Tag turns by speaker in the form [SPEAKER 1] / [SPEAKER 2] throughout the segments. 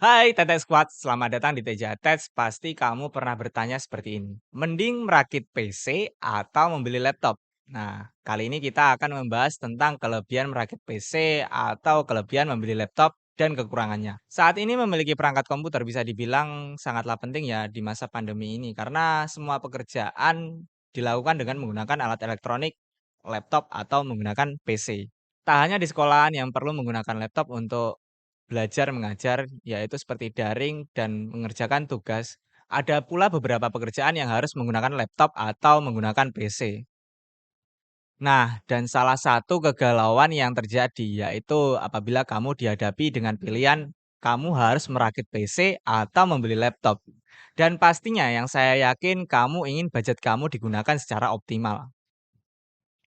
[SPEAKER 1] Hai Tetek Squad, selamat datang di Teja Tets. Pasti kamu pernah bertanya seperti ini. Mending merakit PC atau membeli laptop? Nah, kali ini kita akan membahas tentang kelebihan merakit PC atau kelebihan membeli laptop dan kekurangannya. Saat ini memiliki perangkat komputer bisa dibilang sangatlah penting ya di masa pandemi ini karena semua pekerjaan dilakukan dengan menggunakan alat elektronik, laptop atau menggunakan PC. Tak hanya di sekolahan yang perlu menggunakan laptop untuk belajar mengajar, yaitu seperti daring dan mengerjakan tugas. Ada pula beberapa pekerjaan yang harus menggunakan laptop atau menggunakan PC. Nah, dan salah satu kegalauan yang terjadi yaitu apabila kamu dihadapi dengan pilihan kamu harus merakit PC atau membeli laptop. Dan pastinya yang saya yakin kamu ingin budget kamu digunakan secara optimal.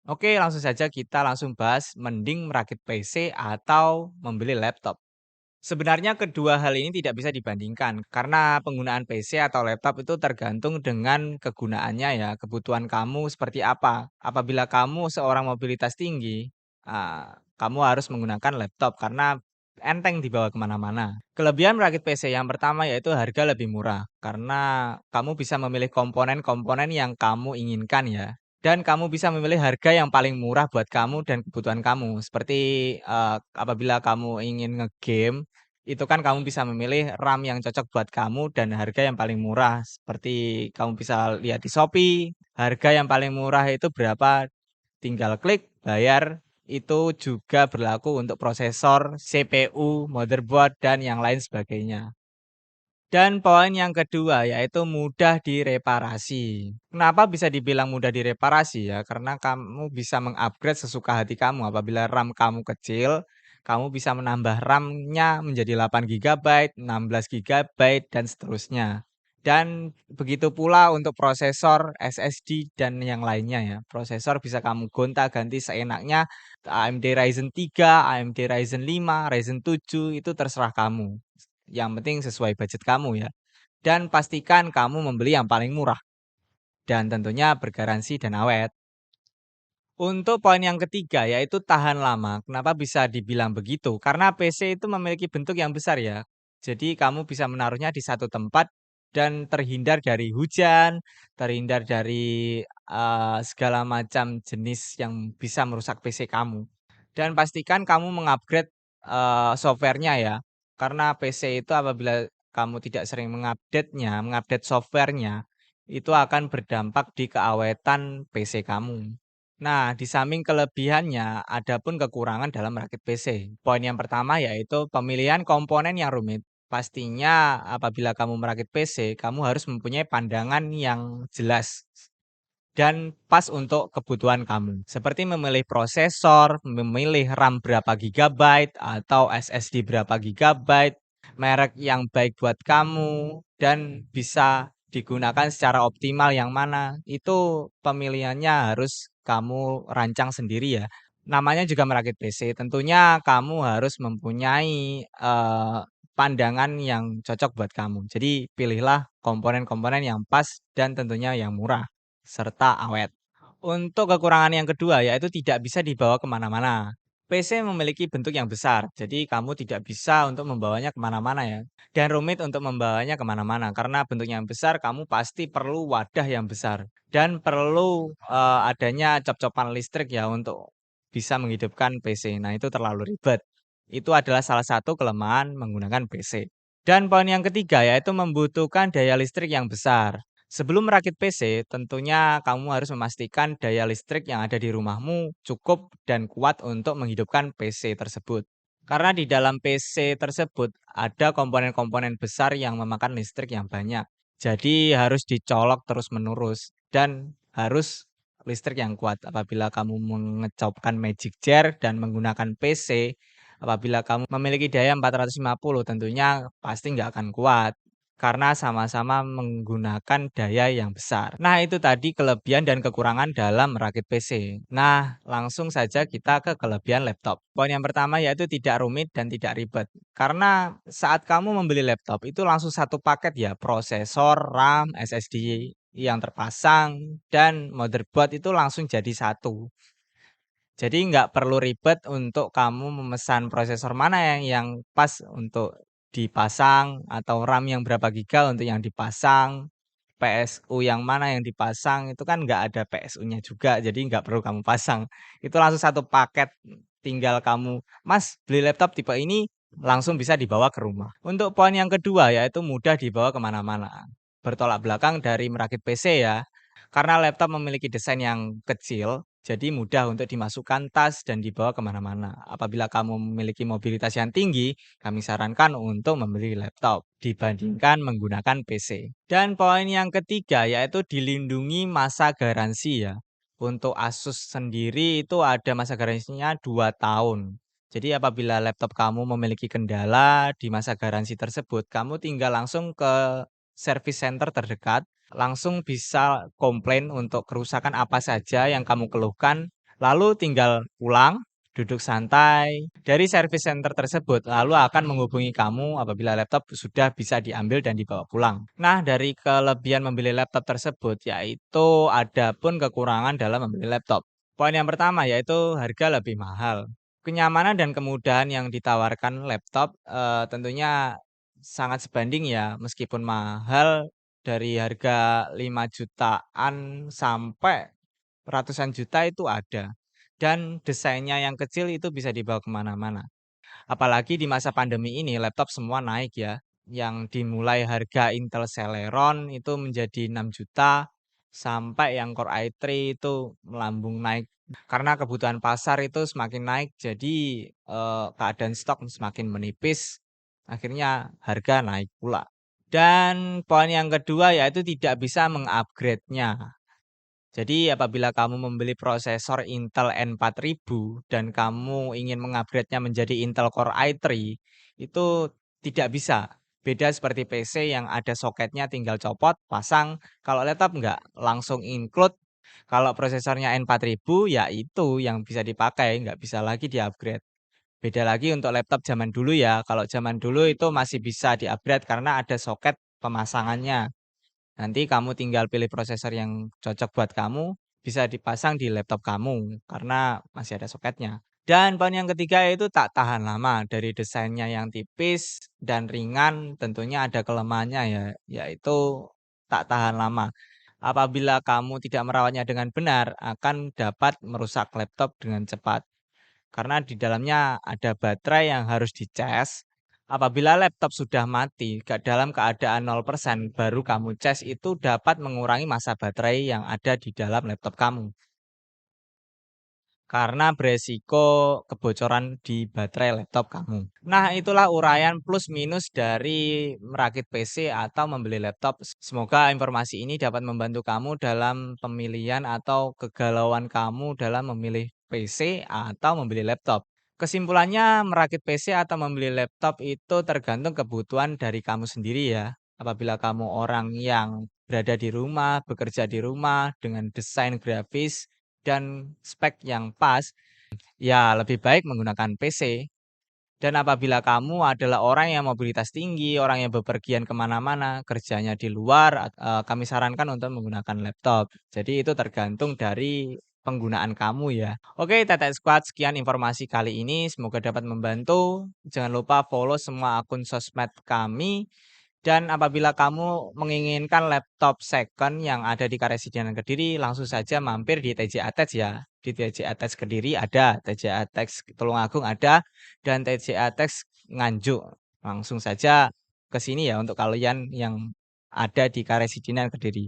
[SPEAKER 1] Oke, langsung saja kita langsung bahas mending merakit PC atau membeli laptop. Sebenarnya kedua hal ini tidak bisa dibandingkan karena penggunaan PC atau laptop itu tergantung dengan kegunaannya ya, kebutuhan kamu seperti apa. Apabila kamu seorang mobilitas tinggi, kamu harus menggunakan laptop karena enteng dibawa kemana-mana. Kelebihan merakit PC yang pertama yaitu harga lebih murah karena kamu bisa memilih komponen-komponen yang kamu inginkan ya. Dan kamu bisa memilih harga yang paling murah buat kamu dan kebutuhan kamu. Seperti apabila kamu ingin ngegame itu kan kamu bisa memilih RAM yang cocok buat kamu dan harga yang paling murah. Seperti kamu bisa lihat di Shopee, harga yang paling murah itu berapa, tinggal klik, bayar. Itu juga berlaku untuk prosesor, CPU, motherboard, dan yang lain sebagainya. Dan poin yang kedua yaitu mudah direparasi. Kenapa bisa dibilang mudah direparasi ya? Karena kamu bisa mengupgrade sesuka hati kamu. Apabila RAM kamu kecil, kamu bisa menambah RAM-nya menjadi 8 GB, 16 GB, dan seterusnya. Dan begitu pula untuk prosesor, SSD, dan yang lainnya ya. Prosesor bisa kamu gonta-ganti seenaknya. AMD Ryzen 3, AMD Ryzen 5, Ryzen 7 itu terserah kamu. Yang penting sesuai budget kamu ya. Dan pastikan kamu membeli yang paling murah dan tentunya bergaransi dan awet. Untuk poin yang ketiga yaitu tahan lama. Kenapa bisa dibilang begitu? Karena PC itu memiliki bentuk yang besar ya. Jadi kamu bisa menaruhnya di satu tempat dan terhindar dari hujan, terhindar dari segala macam jenis yang bisa merusak PC kamu. Dan pastikan kamu mengupgrade softwarenya ya. Karena PC itu apabila kamu tidak sering mengupdate-nya, mengupdate softwarenya, itu akan berdampak di keawetan PC kamu. Nah, di samping kelebihannya, ada pun kekurangan dalam merakit PC. Poin yang pertama yaitu pemilihan komponen yang rumit. Pastinya apabila kamu merakit PC, kamu harus mempunyai pandangan yang jelas dan pas untuk kebutuhan kamu. Seperti memilih prosesor, memilih RAM berapa gigabyte atau SSD berapa gigabyte, merek yang baik buat kamu dan bisa digunakan secara optimal yang mana. Itu pemilihannya harus kamu rancang sendiri ya. Namanya juga merakit PC, tentunya kamu harus mempunyai pandangan yang cocok buat kamu. Jadi pilihlah komponen-komponen yang pas dan tentunya yang murah serta awet. Untuk kekurangan yang kedua yaitu tidak bisa dibawa kemana-mana. PC memiliki bentuk yang besar, jadi kamu tidak bisa untuk membawanya kemana-mana ya. Dan rumit untuk membawanya kemana-mana karena bentuknya yang besar, kamu pasti perlu wadah yang besar dan perlu adanya cop-copan listrik ya untuk bisa menghidupkan PC. Nah itu terlalu ribet. Itu adalah salah satu kelemahan menggunakan PC. Dan poin yang ketiga yaitu membutuhkan daya listrik yang besar. Sebelum merakit PC, tentunya kamu harus memastikan daya listrik yang ada di rumahmu cukup dan kuat untuk menghidupkan PC tersebut. Karena di dalam PC tersebut ada komponen-komponen besar yang memakan listrik yang banyak. Jadi harus dicolok terus-menerus dan harus listrik yang kuat. Apabila kamu mengecopkan Magic Jar dan menggunakan PC, apabila kamu memiliki daya 450 tentunya pasti nggak akan kuat. Karena sama-sama menggunakan daya yang besar. Nah, itu tadi kelebihan dan kekurangan dalam merakit PC. Nah, langsung saja kita ke kelebihan laptop. Poin yang pertama yaitu tidak rumit dan tidak ribet. Karena saat kamu membeli laptop itu langsung satu paket ya, prosesor, RAM, SSD yang terpasang, dan motherboard itu langsung jadi satu. Jadi nggak perlu ribet untuk kamu memesan prosesor mana yang pas untuk dipasang atau RAM yang berapa giga untuk yang dipasang, PSU yang mana yang dipasang, itu kan nggak ada PSU-nya juga, jadi nggak perlu kamu pasang. Itu langsung satu paket, tinggal kamu, "Mas, beli laptop tipe ini," langsung bisa dibawa ke rumah. Untuk poin yang kedua, yaitu mudah dibawa ke mana-mana. Bertolak belakang dari merakit PC ya, karena laptop memiliki desain yang kecil, jadi mudah untuk dimasukkan tas dan dibawa ke mana-mana. Apabila kamu memiliki mobilitas yang tinggi, kami sarankan untuk membeli laptop dibandingkan menggunakan PC. Dan poin yang ketiga yaitu dilindungi masa garansi ya. Untuk Asus sendiri itu ada masa garansinya 2 tahun. Jadi apabila laptop kamu memiliki kendala di masa garansi tersebut, kamu tinggal langsung ke service center terdekat, langsung bisa komplain untuk kerusakan apa saja yang kamu keluhkan, lalu tinggal pulang, duduk santai dari service center tersebut, lalu akan menghubungi kamu apabila laptop sudah bisa diambil dan dibawa pulang. Nah, dari kelebihan membeli laptop tersebut, yaitu ada pun kekurangan dalam membeli laptop. Poin yang pertama yaitu harga lebih mahal. Kenyamanan dan kemudahan yang ditawarkan laptop tentunya sangat sebanding ya, meskipun mahal dari harga 5 jutaan sampai ratusan juta itu ada. Dan desainnya yang kecil itu bisa dibawa kemana mana. Apalagi di masa pandemi ini laptop semua naik ya. Yang dimulai harga Intel Celeron itu menjadi 6 juta sampai yang Core i3 itu melambung naik. Karena kebutuhan pasar itu semakin naik jadi keadaan stok semakin menipis. Akhirnya harga naik pula. Dan poin yang kedua yaitu tidak bisa mengupgrade-nya. Jadi apabila kamu membeli prosesor Intel N4000 dan kamu ingin mengupgrade-nya menjadi Intel Core i3, itu tidak bisa. Beda seperti PC yang ada soketnya tinggal copot, pasang. Kalau laptop enggak, langsung include. Kalau prosesornya N4000 ya itu yang bisa dipakai, nggak bisa lagi di-upgrade. Beda lagi untuk laptop zaman dulu ya. Kalau zaman dulu itu masih bisa di-upgrade karena ada soket pemasangannya. Nanti kamu tinggal pilih prosesor yang cocok buat kamu, bisa dipasang di laptop kamu karena masih ada soketnya. Dan poin yang ketiga yaitu tak tahan lama. Dari desainnya yang tipis dan ringan tentunya ada kelemahannya ya, yaitu tak tahan lama. Apabila kamu tidak merawatnya dengan benar, akan dapat merusak laptop dengan cepat. Karena di dalamnya ada baterai yang harus dicas. Apabila laptop sudah mati dalam keadaan 0% baru kamu cas itu dapat mengurangi masa baterai yang ada di dalam laptop kamu. Karena beresiko kebocoran di baterai laptop kamu. Nah, itulah uraian plus minus dari merakit PC atau membeli laptop. Semoga informasi ini dapat membantu kamu dalam pemilihan atau kegalauan kamu dalam memilih PC atau membeli laptop. Kesimpulannya, merakit PC atau membeli laptop itu tergantung kebutuhan dari kamu sendiri ya. Apabila kamu orang yang berada di rumah, bekerja di rumah dengan desain grafis dan spek yang pas, ya lebih baik menggunakan PC. Dan apabila kamu adalah orang yang mobilitas tinggi, orang yang bepergian kemana-mana, kerjanya di luar, kami sarankan untuk menggunakan laptop. Jadi itu tergantung dari penggunaan kamu ya. Oke, Tetek Squad, sekian informasi kali ini. Semoga dapat membantu. Jangan lupa follow semua akun sosmed kami. Dan apabila kamu menginginkan laptop second yang ada di Karesidenan Kediri, langsung saja mampir di TJ Attach ya. Di TJ Attach Kediri ada, TJ Attach Tulungagung ada, dan TJ Attach Nganjuk. Langsung saja ke sini ya untuk kalian yang ada di Karesidenan Kediri.